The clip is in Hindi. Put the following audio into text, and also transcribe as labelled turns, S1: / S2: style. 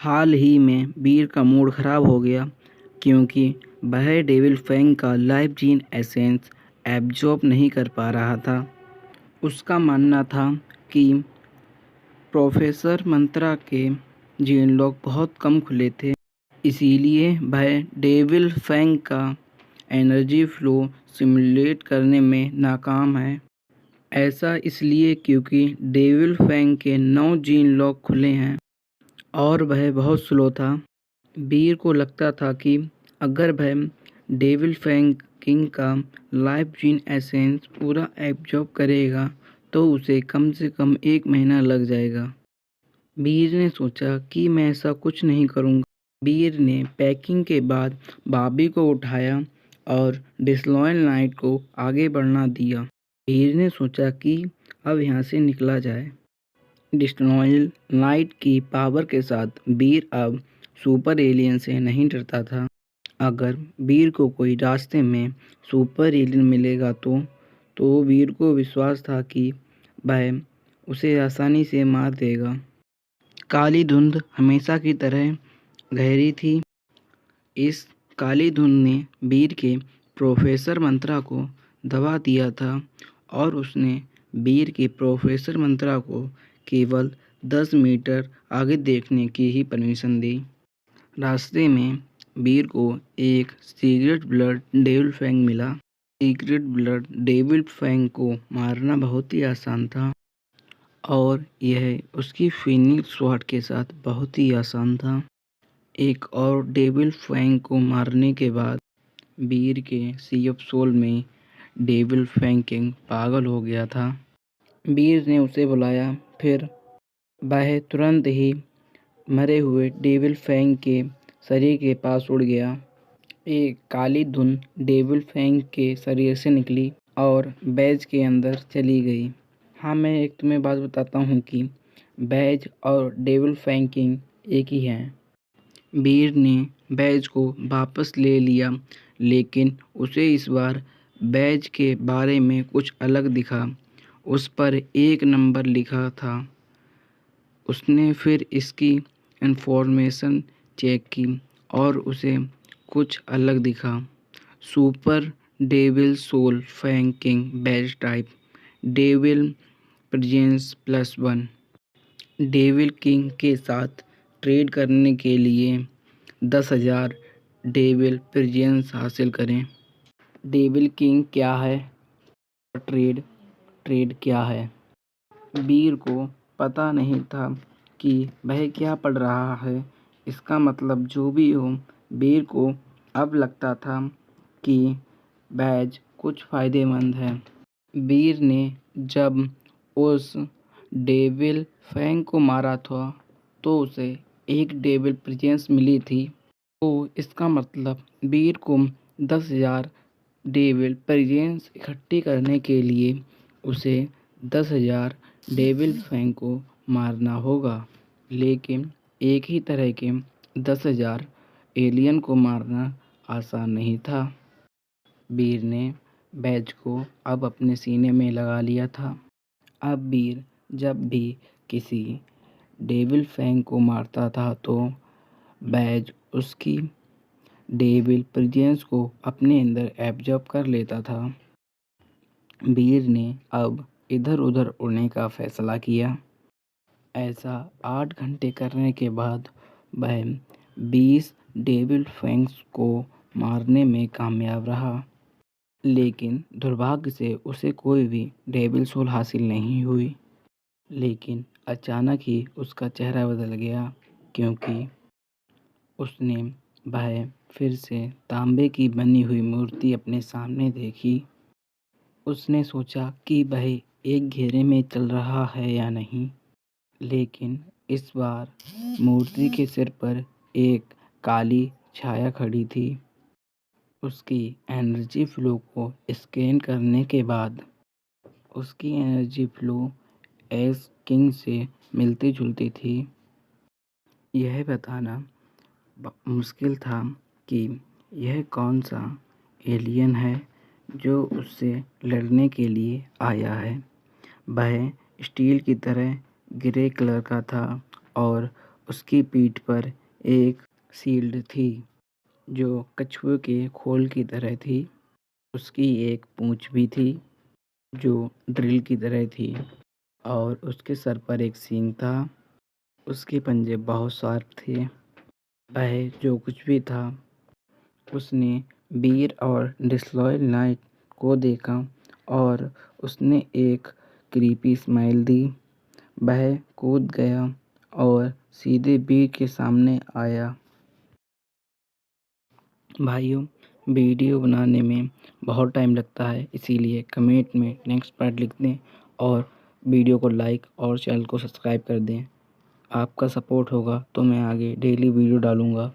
S1: हाल ही में वीर का मूड खराब हो गया क्योंकि वह डेविल फैंग का लाइफ जीन एसेंस एब्जॉर्ब नहीं कर पा रहा था। उसका मानना था कि प्रोफेसर मंत्रा के जीन लॉक बहुत कम खुले थे, इसीलिए वह डेविल फैंग का एनर्जी फ्लो सिमुलेट करने में नाकाम है। ऐसा इसलिए क्योंकि डेविल फैंग के 9 जीन लॉक खुले हैं और वह बहुत स्लो था। वीर को लगता था कि अगर वह डेविल फैंग किंग का लाइफ जीन एसेंस पूरा एब्जॉर्ब करेगा तो उसे कम से कम 1 महीना लग जाएगा। वीर ने सोचा कि मैं ऐसा कुछ नहीं करूँगा। वीर ने पैकिंग के बाद बॉबी को उठाया और डिस्लॉयल नाइट को आगे बढ़ना दिया। वीर ने सोचा कि अब यहाँ से निकला जाए। डिस्लॉयल नाइट की पावर के साथ वीर अब सुपर एलियन से नहीं डरता था। अगर वीर को कोई रास्ते में सुपर एलियन मिलेगा तो वीर को विश्वास था कि वह उसे आसानी से मार देगा। काली धुंध हमेशा की तरह गहरी थी। इस काली धुंध ने वीर के प्रोफेसर मंत्रा को दबा दिया था और उसने वीर के प्रोफेसर मंत्रा को केवल 10 मीटर आगे देखने की ही परमिशन दी। रास्ते में वीर को एक सीक्रेट ब्लड डेविल फैंग मिला। सीक्रेट ब्लड डेविल फैंग को मारना बहुत ही आसान था और यह उसकी फिनिक्स स्वॉर्ड के साथ बहुत ही आसान था। एक और डेविल फैंग को मारने के बाद वीर के सी ऑफ सोल में डेविल फैंग किंग पागल हो गया था। वीर ने उसे बुलाया, फिर वह तुरंत ही मरे हुए डेविल फैंग के शरीर के पास उड़ गया। एक काली धुंध डेविल फैंग के शरीर से निकली और बैज के अंदर चली गई। हाँ, मैं एक तुम्हें बात बताता हूँ कि बैज और डेविल फैंग किंग एक ही हैं। वीर ने बैज को वापस ले लिया, लेकिन उसे इस बार बैज के बारे में कुछ अलग दिखा। उस पर 1 नंबर लिखा था। उसने फिर इसकी इन्फॉर्मेशन चेक की और उसे कुछ अलग दिखा। Super devil soul fang king badge type devil presence +1। Devil king के साथ ट्रेड करने के लिए 10,000 डेविल प्रेजेंस हासिल करें। डेविल किंग क्या है? ट्रेड क्या है? वीर को पता नहीं था कि वह क्या पढ़ रहा है। इसका मतलब जो भी हो, वीर को अब लगता था कि बैज कुछ फ़ायदेमंद है। वीर ने जब उस डेविल फैंग को मारा था तो उसे 1 डेविल प्रेजेंस मिली थी। तो इसका मतलब वीर को 10,000 डेविल प्रेजेंस इकट्ठी करने के लिए उसे 10,000 डेविल फैंग को मारना होगा। लेकिन एक ही तरह के 10,000 एलियन को मारना आसान नहीं था। वीर ने बैज को अब अपने सीने में लगा लिया था। अब वीर जब भी किसी डेविल फैंग को मारता था तो बैज उसकी डेविल प्रेजेंस को अपने अंदर एब्जॉर्ब कर लेता था। वीर ने अब इधर उधर उड़ने का फैसला किया। ऐसा 8 घंटे करने के बाद वह 20 डेविल फैंग्स को मारने में कामयाब रहा, लेकिन दुर्भाग्य से उसे कोई भी डेविल सोल हासिल नहीं हुई। लेकिन अचानक ही उसका चेहरा बदल गया क्योंकि उसने वह फिर से तांबे की बनी हुई मूर्ति अपने सामने देखी। उसने सोचा कि वह एक घेरे में चल रहा है या नहीं, लेकिन इस बार मूर्ति के सिर पर एक काली छाया खड़ी थी। उसकी एनर्जी फ्लो को स्कैन करने के बाद उसकी एनर्जी फ्लो एस किंग से मिलती जुलती थी। यह बताना मुश्किल था कि यह कौन सा एलियन है जो उससे लड़ने के लिए आया है। वह स्टील की तरह ग्रे कलर का था और उसकी पीठ पर एक शील्ड थी जो कछुए के खोल की तरह थी। उसकी एक पूँछ भी थी जो ड्रिल की तरह थी और उसके सर पर एक सींग था। उसके पंजे बहुत शार्प थे। वह जो कुछ भी था उसने बीर और डिसलॉयल नाइट को देखा और उसने एक क्रीपी स्माइल दी। वह कूद गया और सीधे बीर के सामने आया। भाइयों, वीडियो बनाने में बहुत टाइम लगता है, इसीलिए कमेंट में नेक्स्ट पार्ट लिख दें और वीडियो को लाइक और चैनल को सब्सक्राइब कर दें। आपका सपोर्ट होगा तो मैं आगे डेली वीडियो डालूँगा।